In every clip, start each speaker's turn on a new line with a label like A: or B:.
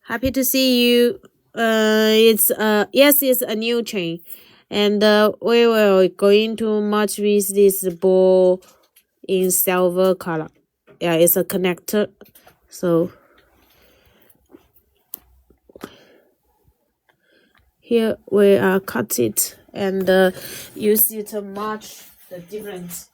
A: Happy to see you. It's yes, it's a new chain, and we will going to match with this ball in silver color. Yeah, it's a connector. So here we cut it and use it to match the difference.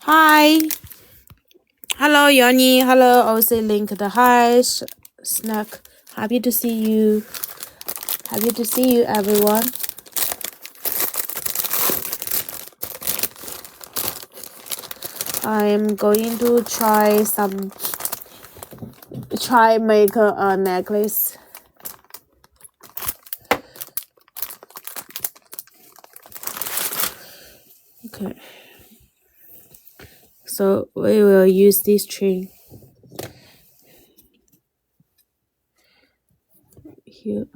A: Hi. Hello, Yoni. Hello, also linked. Hi, Snack. Happy to see you. Happy to see you, everyone. I'm going to try make a necklace. Okay. So we will use this string here.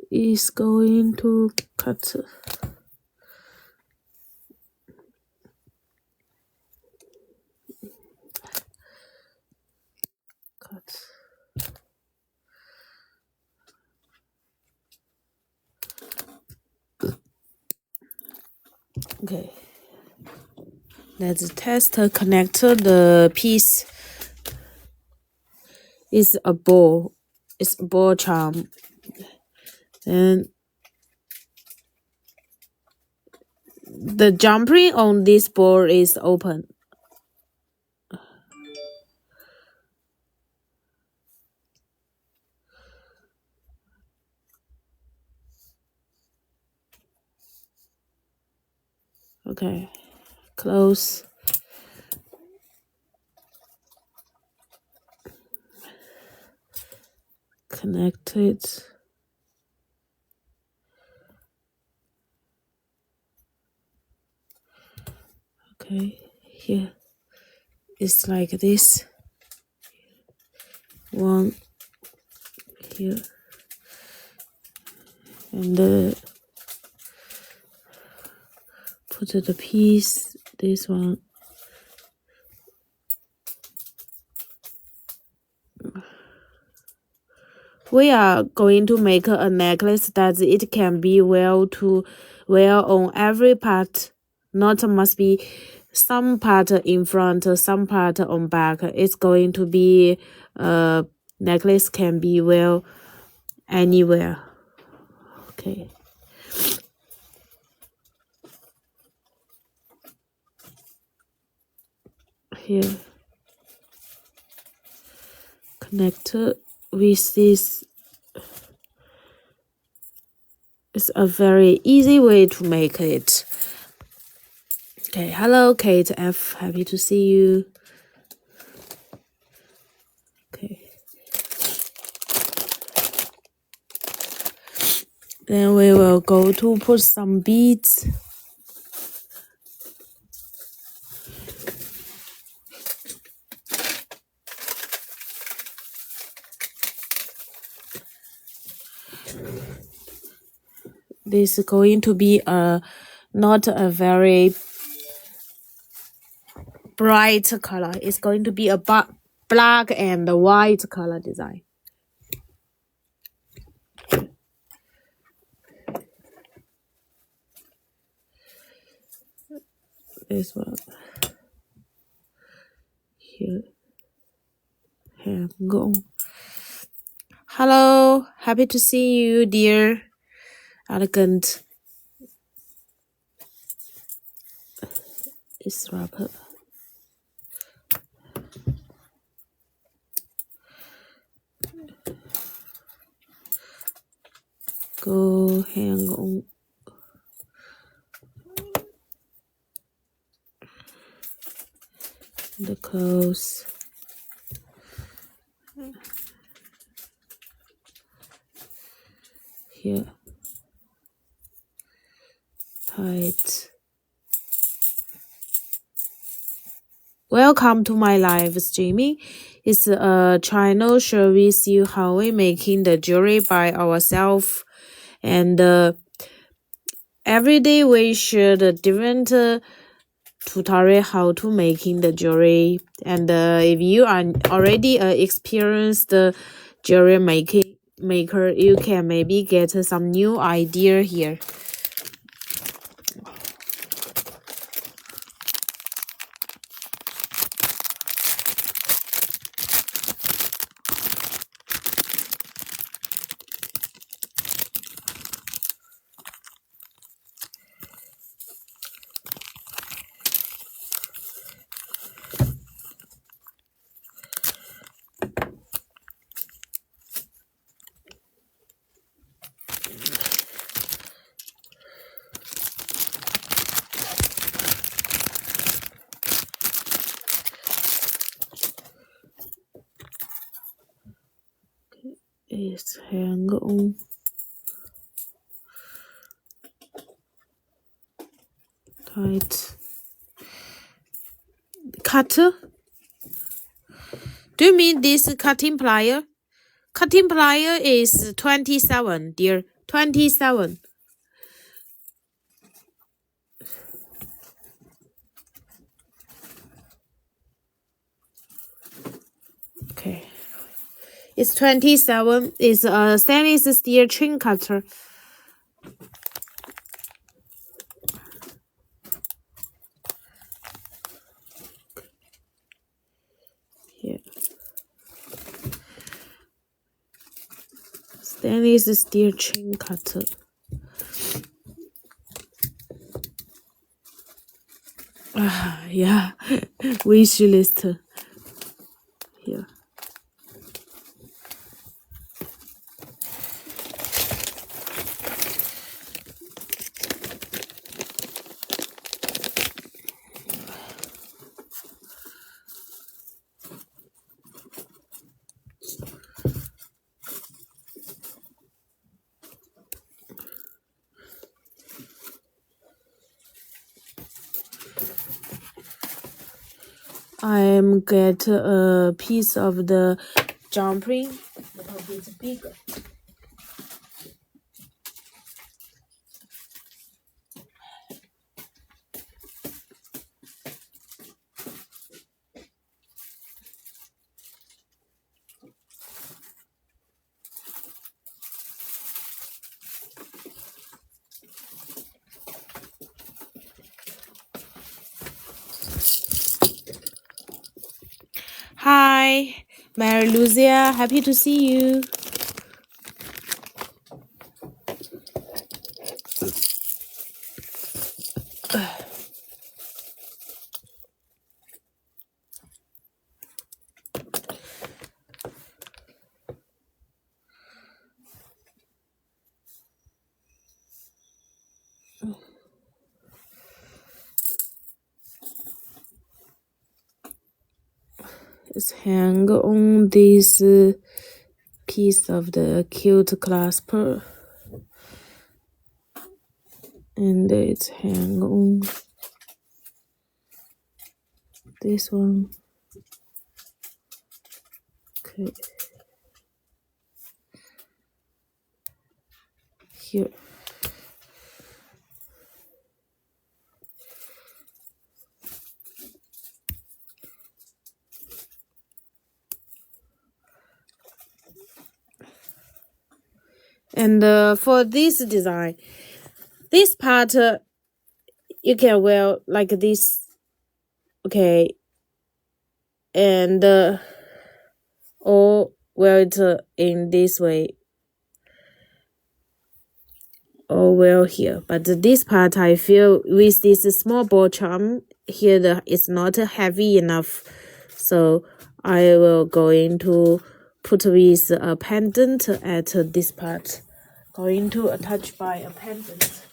A: Is going to cut. Okay. Let's test connect the piece. It's a ball. It's a ball charm. And the jumping on this ball is open. Okay. Close. Connect it. Okay. Here. It's like this. One here. And put the piece. This one. We are going to make a necklace that it can be to wear on every part. Not must be some part in front, some part on back. It's going to be necklace can be wear anywhere. Okay. Here. Connect with this. It's a very easy way to make it. Okay, hello Kate F. Happy to see you. Okay. Then we will go to put some beads. This is going to be not a very bright color. It's going to be a black and white color design. This one here. Here go. Hello, happy to see you, dear. Elegant. It's wrapper. go hang on the clothes. Here, tight. Welcome to my live streaming. It's a channel shows you how we making the jewelry by ourselves, and every day we share the different tutorial how to making the jewelry. And if you are already experienced jewelry maker, you can maybe get some new idea here. It's hang on tight. Cutter? Do you mean this cutting plier? Cutting plier is 27, dear. 27. Okay. It's 27. It's a stainless steel chain cutter. Here. Stainless steel chain cutter. Yeah. Wish list. Here. I'm get a piece of the jumping a little bit bigger. Hi, Mary Lucia, happy to see you. Just hang on this piece of the cute clasper, and it's hang on this one. Okay, here. And for this design, this part you can wear like this, okay, and or wear it in this way, or wear here. But this part I feel with this small ball charm here, it's not heavy enough, so I will going to put with a pendant at this part. going to attach by a pendant.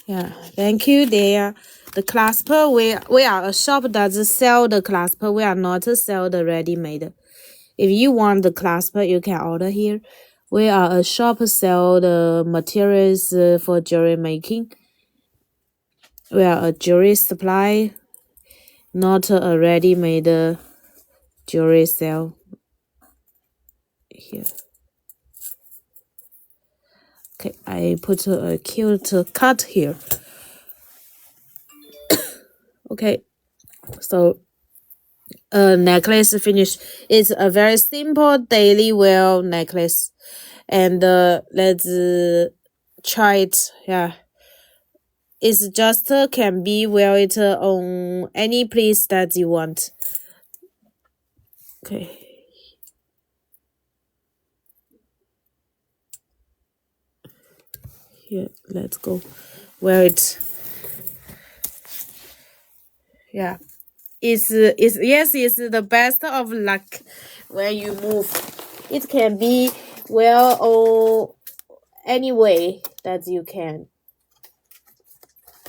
A: Yeah, thank you. There, the clasper. We are a shop that sell the clasper. We are not sell the ready-made. If you want the clasper, you can order here. We are a shop sell the materials for jewelry making. We are a jewelry supply, not a ready-made jewelry sell. Here. Okay, I put a cute cut here. Okay, so necklace finish. It's a very simple daily wear necklace, and let's try it. Yeah, it's just can be wear it on any place that you want. Okay. Here, let's go. Wear it. Yeah. It's yes, it's the best of luck when you move. It can be well or any way that you can.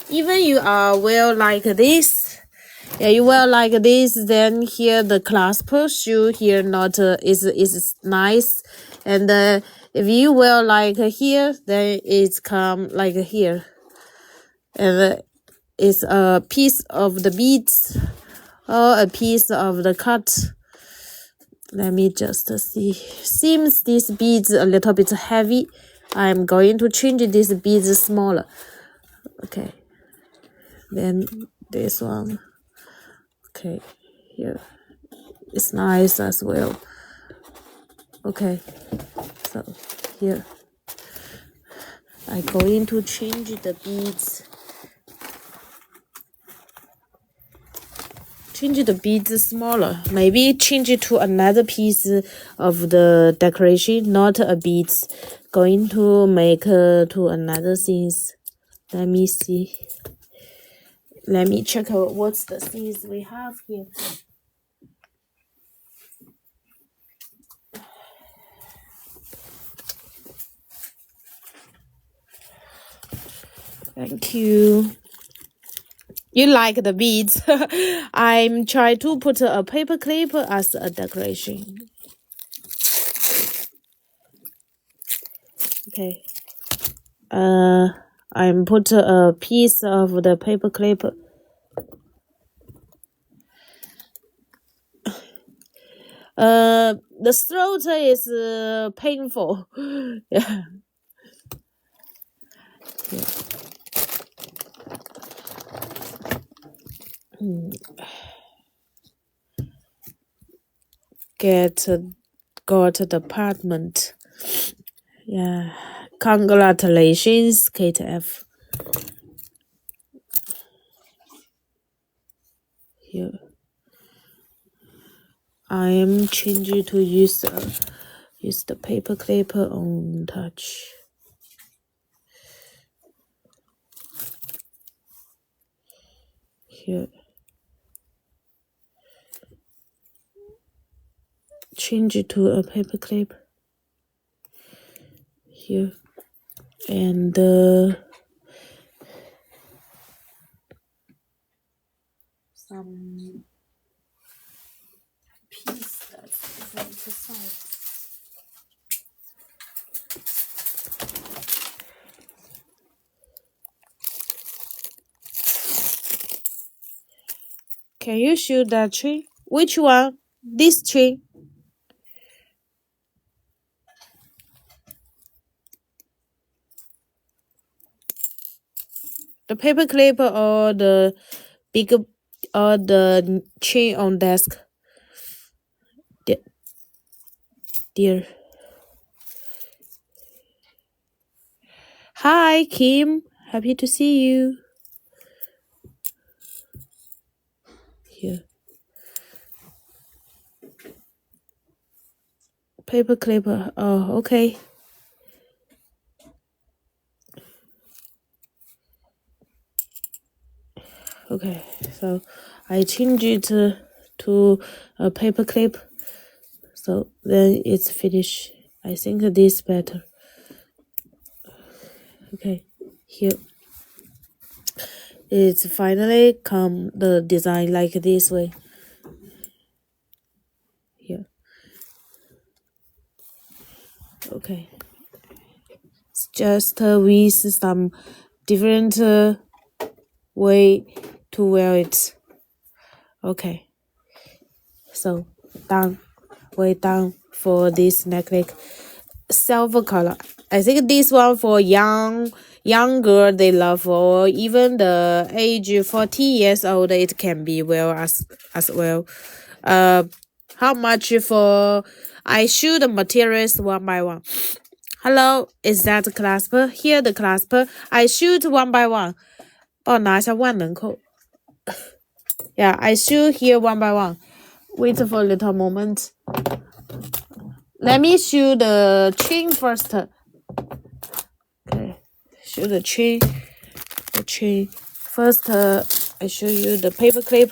A: Even you are well like this. Yeah, you wear like this, then here the clasp shoe here not is nice, and if you wear like here, then it's come like here, and it's a piece of the beads or a piece of the cut. Let me just see. Seems these beads a little bit heavy. I'm going to change these beads smaller. Okay. Then this one. Okay. Here. It's nice as well. Okay. So here. I'm going to change the beads. Change the beads smaller. Maybe change it to another piece of the decoration, not a beads. Going to make to another things. Let me see. Let me check out what's the things we have here. Thank you. You like the beads. I'm trying to put a paper clip as a decoration. Okay. I'm put a piece of the paper clip. The throat is painful. Yeah. Got the apartment. Yeah. Congratulations, Kate F. Here. I am changing to use the paper clip on touch. Here. Change it to a paper clip. Here. And some piece that's different size. Can you shoot that tree? Which one? This tree? The paper clip or the big or the tree on desk? Dear. Hi, Kim. Happy to see you. Here. Paper clipper. Oh, okay. Okay, so I change it to a paper clip. So then it's finished. I think this better. Okay, here it's finally come the design like this way. Here. Okay. It's just with some different way to wear it. Okay. So done. We're done for this necklace. Silver color. I think this one for young girl they love, or even the age 40 years old it can be well as well. How much for? I show the materials one by one. Hello, is that the clasp? Here the clasp. I shoot one by one. 帮我拿一下万能扣。Yeah, I shoot here one by one. Wait for a little moment. Let me shoot the chain first. Okay, shoot the chain. First, I show you the paper clip.